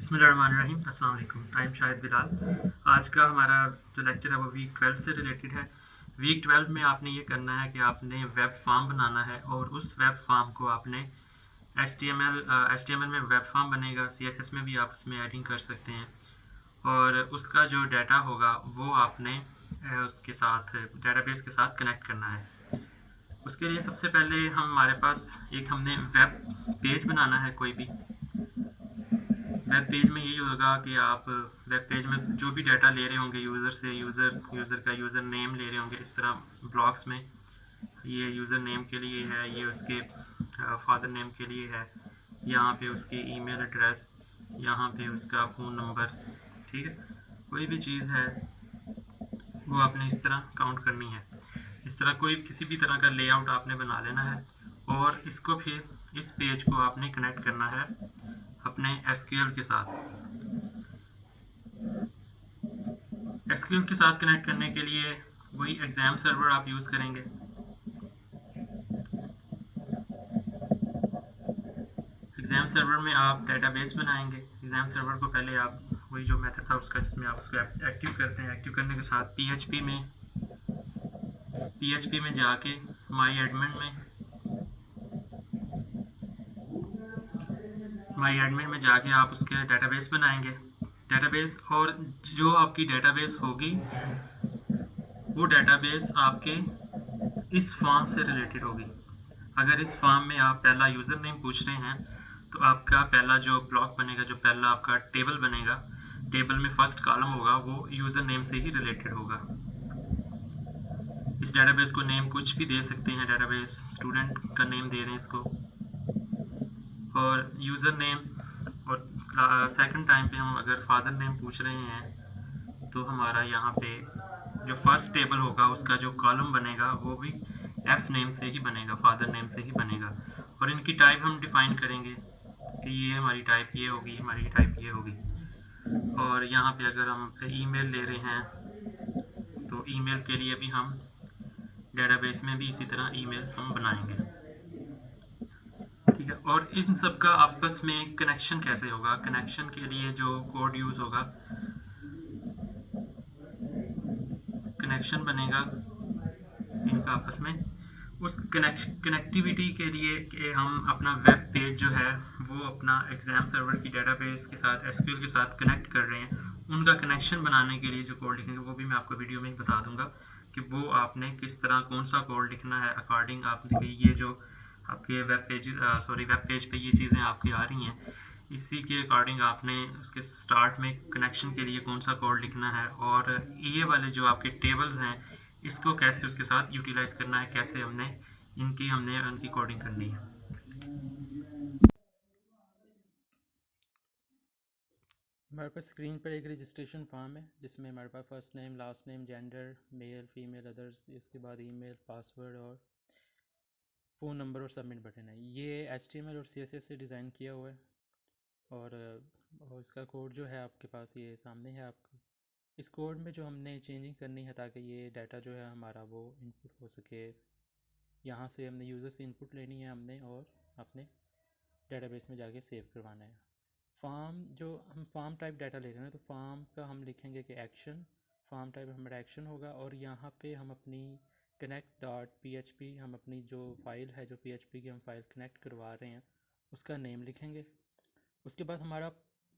बिस्मिल्लाहिर्रहमानिर्रहीम। अस्सलाम वालेकुम। टाइम शायद बिलाल। आज का हमारा जो लेक्चर है वो वीक 12 से रिलेटेड है। वीक 12 में आपने ये करना है कि आपने वेब फॉर्म बनाना है और उस वेब फॉर्म को आपने HTML में वेब फॉर्म बनेगा, CSS में भी आप उसमें एडिंग कर सकते हैं और उसका जो डाटा होगा वो आपने उसके साथ डेटाबेस के साथ कनेक्ट करना है। उसके लिए सबसे पहले हमारे पास हमने वेब पेज बनाना है। कोई भी वेब पेज में यही होगा कि आप वेब पेज में जो भी डाटा ले रहे होंगे यूज़र से, यूज़र का यूज़र नेम ले रहे होंगे। इस तरह ब्लॉक्स में ये यूज़र नेम के लिए है, ये उसके फादर नेम के लिए है, यहाँ पे उसकी ईमेल एड्रेस, यहाँ पे उसका फ़ोन नंबर। ठीक है, कोई भी चीज़ है वो आपने इस तरह काउंट करनी है। इस तरह कोई किसी भी तरह का लेआउट आपने बना लेना है और इसको फिर इस पेज को आपने कनेक्ट करना है अपने SQL के साथ। SQL के साथ कनेक्ट करने के लिए वही एग्ज़ाम सर्वर आप यूज़ करेंगे। एग्ज़ाम सर्वर में आप डेटाबेस बनाएंगे। एग्ज़ाम सर्वर को पहले आप वही जो मेथड था उसका जिसमें आप उसको एक्टिव करते हैं, एक्टिव करने के साथ PHP में जाके माई एडमिन में जाके आप उसके डेटाबेस बनाएंगे। डेटाबेस और जो आपकी डेटाबेस होगी वो डेटाबेस आपके इस फॉर्म से रिलेटेड होगी। अगर इस फॉर्म में आप पहला यूज़र नेम पूछ रहे हैं तो आपका पहला जो ब्लॉक बनेगा, जो पहला आपका टेबल बनेगा, टेबल में फर्स्ट कॉलम होगा वो यूज़र नेम से ही रिलेटेड होगा। इस डेटाबेस को नेम कुछ भी दे सकते हैं, डेटाबेस स्टूडेंट का नेम दे रहे हैं इसको, और यूज़र नेम। और सेकंड टाइम पे हम अगर फादर नेम पूछ रहे हैं तो हमारा यहाँ पे जो फर्स्ट टेबल होगा उसका जो कॉलम बनेगा वो भी F नेम से ही बनेगा, फादर नेम से ही बनेगा। और इनकी टाइप हम डिफाइन करेंगे कि ये हमारी टाइप ये होगी, हमारी टाइप ये होगी। और यहाँ पे अगर हम ईमेल ले रहे हैं तो ईमेल के लिए भी हम डेटाबेस में भी इसी तरह ईमेल हम बनाएंगे। ठीक है, और इन सब का आपस में कनेक्शन कैसे होगा? कनेक्शन के लिए जो कोड यूज़ होगा, कनेक्शन बनेगा इनका आपस में। उस कनेक्टिविटी के लिए कि हम अपना वेब पेज जो है वो अपना एग्ज़ाम सर्वर की डेटाबेस के साथ SQL के साथ कनेक्ट कर रहे हैं, उनका कनेक्शन बनाने के लिए जो कोड लिखेंगे वो भी मैं आपको वीडियो में ही बता दूंगा कि वो आपने किस तरह कौन सा कोड लिखना है। अकॉर्डिंग आपने ये जो आपके वेब पेज पे ये चीज़ें आपकी आ रही हैं, इसी के अकॉर्डिंग आपने उसके स्टार्ट में कनेक्शन के लिए कौन सा कोड लिखना है, और ये वाले जो आपके टेबल्स हैं इसको कैसे उसके साथ यूटिलाइज करना है, कैसे हमने उनकी कोडिंग करनी है। हमारे पास स्क्रीन पर एक रजिस्ट्रेशन फॉर्म है जिसमें हमारे पास first name, last name, gender, male, female, others, इसके बाद ईमेल, पासवर्ड और फ़ोन नंबर और सबमिट बटन है। ये HTML और CSS से डिज़ाइन किया हुआ है और इसका कोड जो है आपके पास ये सामने है आपको। इस कोड में जो हमने चेंजिंग करनी है ताकि ये डाटा जो है हमारा वो इनपुट हो सके, यहाँ से हमने यूज़र से इनपुट लेनी है हमने और अपने डेटाबेस में जाके सेव करवाना है। फॉर्म जो हम फॉर्म टाइप डाटा ले रहे हैं तो फॉर्म का हम लिखेंगे कि एक्शन, फॉर्म टाइप हमारा एक्शन होगा और यहाँ पे हम अपनी connect.php, हम अपनी जो फाइल है, जो PHP की हम फाइल कनेक्ट करवा रहे हैं उसका नेम लिखेंगे। उसके बाद हमारा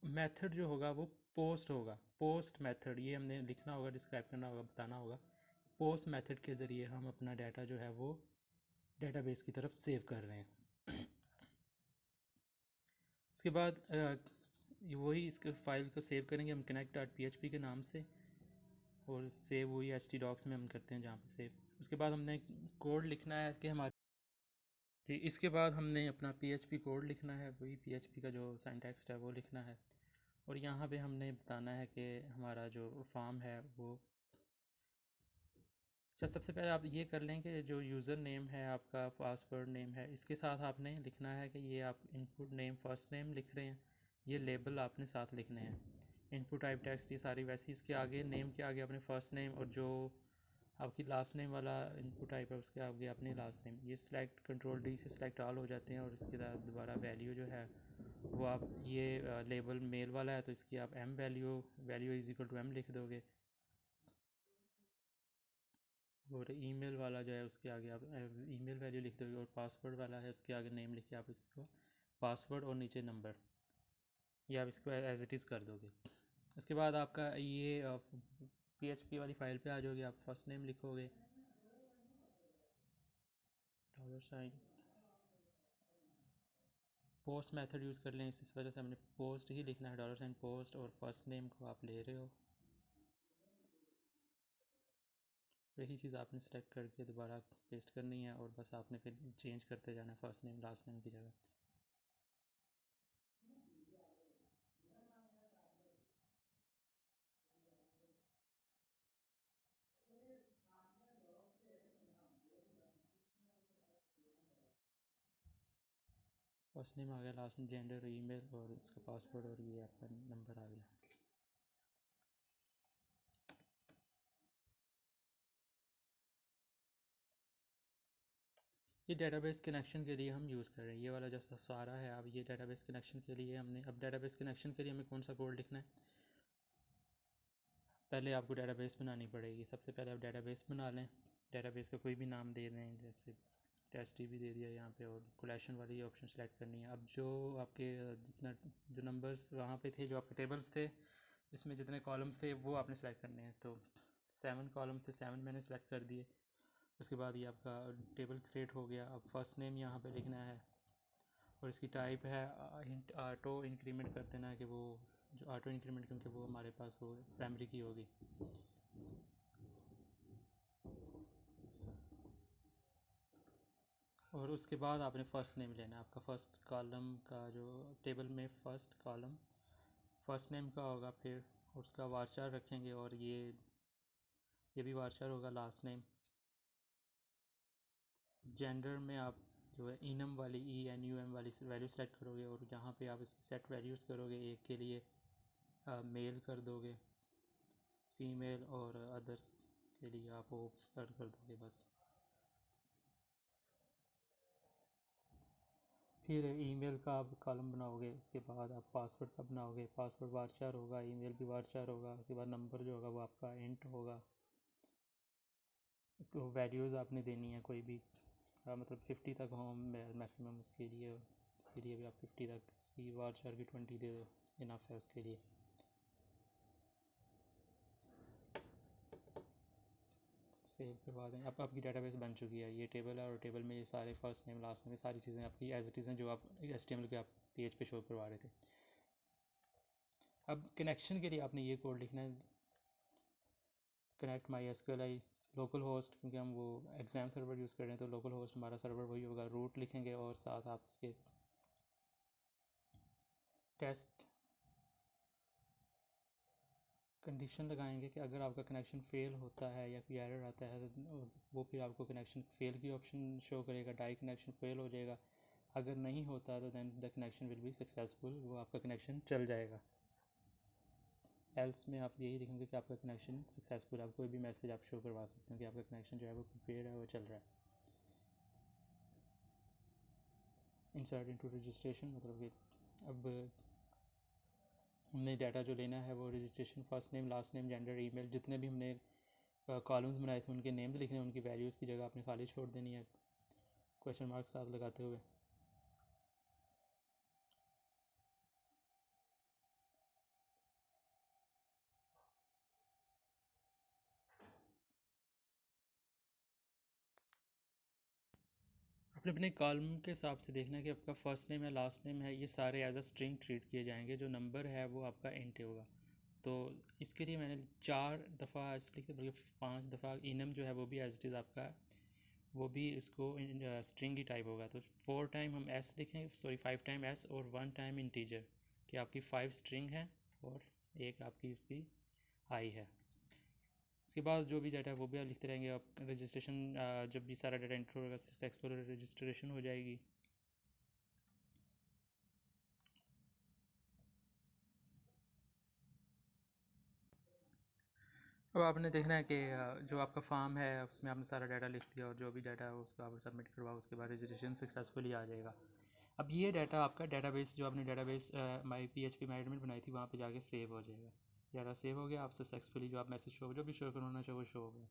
मेथड जो होगा वो पोस्ट होगा। पोस्ट मेथड ये हमने लिखना होगा, डिस्क्राइब करना होगा, बताना होगा। पोस्ट मेथड के ज़रिए हम अपना डाटा जो है वो डेटाबेस की तरफ सेव कर रहे हैं। उसके बाद वही इसके फाइल को सेव करेंगे हम connect.php के नाम से, और सेव वही htdocs में हम करते हैं जहाँ पे सेव। उसके बाद हमने कोड लिखना है कि हमारे इसके बाद हमने अपना PHP कोड लिखना है, वही PHP का जो सिंटैक्स है वो लिखना है। और यहाँ पे हमने बताना है कि हमारा जो फॉर्म है वो, अच्छा सबसे पहले आप ये कर लें कि जो यूज़र नेम है आपका, पासवर्ड नेम है, इसके साथ आपने लिखना है कि ये आप इनपुट नेम फर्स्ट नेम लिख रहे हैं, ये लेबल आपने साथ लिखने हैं। इनपुट टाइप टेक्स्ट ये सारी वैसी, इसके आगे नेम के आगे अपने फर्स्ट नेम, और जो आपकी लास्ट नेम वाला इनपुट टाइप है उसके आगे अपने लास्ट नेम। ये सिलेक्ट कंट्रोल D से सिलेक्ट ऑल हो जाते हैं और इसके बाद दोबारा वैल्यू जो है वो आप ये लेबल मेल वाला है तो इसकी आप M value is equal to M लिख दोगे, और ईमेल वाला जो है उसके आगे आप ईमेल वैल्यू लिख दोगे, और पासवर्ड वाला है उसके आगे नेम लिख के आप इसको पासवर्ड और नीचे नंबर, या आप इसको एज इट इज़ कर दोगे। उसके बाद आपका ये PHP वाली फाइल पे आ जाओगे, आप फर्स्ट नेम लिखोगे $, पोस्ट मेथड यूज़ कर लें, इस वजह से हमने पोस्ट ही लिखना है, $पोस्ट, और फर्स्ट नेम को आप ले रहे हो, वही चीज़ आपने सेलेक्ट करके दोबारा पेस्ट करनी है, और बस आपने फिर चेंज करते जाना है फर्स्ट नेम लास्ट नेम की जगह। फर्स्ट नेम आ गया, लास्ट नेम, जेंडर, ईमेल, और इसका पासवर्ड, और ये आपका नंबर आ गया। ये डेटाबेस कनेक्शन के लिए हम यूज़ कर रहे हैं, ये वाला जैसा सारा है। अब ये डेटाबेस कनेक्शन के लिए हमने, अब डेटाबेस कनेक्शन के लिए हमें कौन सा कोड लिखना है, पहले आपको डेटाबेस बनानी पड़ेगी। सबसे पहले आप डेटाबेस बना लें, डेटाबेस का कोई भी नाम दे दें, जैसे टेस्ट भी दे दिया यहाँ पे, और कोलेक्शन वाली ऑप्शन सेलेक्ट करनी है। अब जो आपके जितना जो नंबर्स वहाँ पे थे, जो आपके टेबल्स थे जिसमें जितने कॉलम्स थे वो आपने सेलेक्ट करने हैं। तो 7 कॉलम थे, 7 मैंने सेलेक्ट कर दिए। उसके बाद ये आपका टेबल क्रिएट हो गया। अब फर्स्ट नेम यहाँ पे लिखना है, और इसकी टाइप है ऑटो इंक्रीमेंट कर देना है, कि वो जो ऑटो इंक्रीमेंट, क्योंकि वो हमारे पास वो प्राइमरी की होगी। और उसके बाद आपने फ़र्स्ट नेम लेना है, आपका फ़र्स्ट कॉलम का जो टेबल में फ़र्स्ट कॉलम फ़र्स्ट नेम का होगा, फिर उसका वारचार रखेंगे, और ये भी वारचार होगा लास्ट नेम। जेंडर में आप जो है इनम वाली ENUM वाली वैल्यू सेलेक्ट करोगे, और जहाँ पे आप इसकी सेट वैल्यूज़ करोगे, एक के लिए मेल कर दोगे, फीमेल और अदर्स के लिए आप वो कर दोगे बस। फिर ईमेल का आप कॉलम बनाओगे, उसके बाद आप पासवर्ड का बनाओगे, पासवर्ड वारचार होगा, ईमेल भी वारचार होगा। उसके बाद नंबर जो होगा वो आपका इंट होगा। उसको वैल्यूज़ आपने देनी है कोई भी, मतलब 50 तक हो मैक्सिमम, उसके लिए भी आप 50 तक, इसकी वारचार भी 20 दे दो, इनफ है उसके लिए। सेव करवा दें। अब आपकी डेटाबेस बन चुकी है, ये टेबल है, और टेबल में ये सारे फर्स्ट नेम लास्ट नेम सारी चीज़ें आपकी एज इट इज़ हैं, जो आप HTML के आप पेज पे शो करवा रहे थे। अब कनेक्शन के लिए आपने ये कोड लिखना है, कनेक्ट MySQL लोकल होस्ट, क्योंकि हम वो एग्ज़ाम सर्वर यूज़ कर रहे हैं, तो लोकल होस्ट हमारा सर्वर वही होगा। रूट लिखेंगे, और साथ आप इसके टेस्ट कंडीशन लगाएंगे कि अगर आपका कनेक्शन फ़ेल होता है या कोई एरर आता है, तो वो फिर आपको कनेक्शन फ़ेल की ऑप्शन शो करेगा, डाई कनेक्शन फ़ेल हो जाएगा। अगर नहीं होता तो then the connection will be successful, वो आपका कनेक्शन चल जाएगा। एल्स में आप यही लिखेंगे कि आपका कनेक्शन सक्सेसफुल है। आप कोई भी मैसेज आप शो करवा सकते हैं कि आपका कनेक्शन जो है वो प्रिपेयर्ड है, वो चल रहा है। इंसर्ट इनटू रजिस्ट्रेशन, मतलब कि अब हमने डाटा जो लेना है वो registration, first name last name gender email, जितने भी हमने कॉलम्स बनाए थे उनके नेम्स लिखने हैं, उनकी वैल्यूज़ की जगह आपने खाली छोड़ देनी है क्वेश्चन मार्क साथ लगाते हुए। आपने अपने कॉलम के हिसाब से देखना है कि आपका फर्स्ट नेम है, लास्ट नेम है, ये सारे एज अ स्ट्रिंग ट्रीट किए जाएंगे। जो नंबर है वो आपका इंट होगा। तो इसके लिए मैंने 4 दफ़ा इसलिए, बल्कि 5 दफ़ा इनम जो है वो भी एज इट इज़ आपका, वो भी इसको स्ट्रिंग ही टाइप होगा। तो 4 टाइम हम एस लिखें, सॉरी 5 टाइम एस, और 1 टाइम इंटीजर, कि आपकी 5 स्ट्रिंग है और एक आपकी इसकी आई है। उसके बाद जो भी डाटा है वो भी आप लिखते रहेंगे। आप रजिस्ट्रेशन, जब भी सारा डाटा एंटर होगा सक्सेसफुल रजिस्ट्रेशन हो जाएगी। अब आपने देखना है कि जो आपका फार्म है उसमें आपने सारा डाटा लिख दिया, और जो भी डाटा है उसको आप सबमिट करवाओ, उसके बाद रजिस्ट्रेशन सक्सेसफुली आ जाएगा। अब ये डाटा आपका डेटाबेस जो आपने डेटाबेस माई PHP माई एडमिन बनाई थी वहाँ पे जाके सेव हो जाएगा। डाटा सेव हो गया, आप सक्सेसफुली जो आप मैसेज शो जो भी शो करना चाहो वो शो हो गया।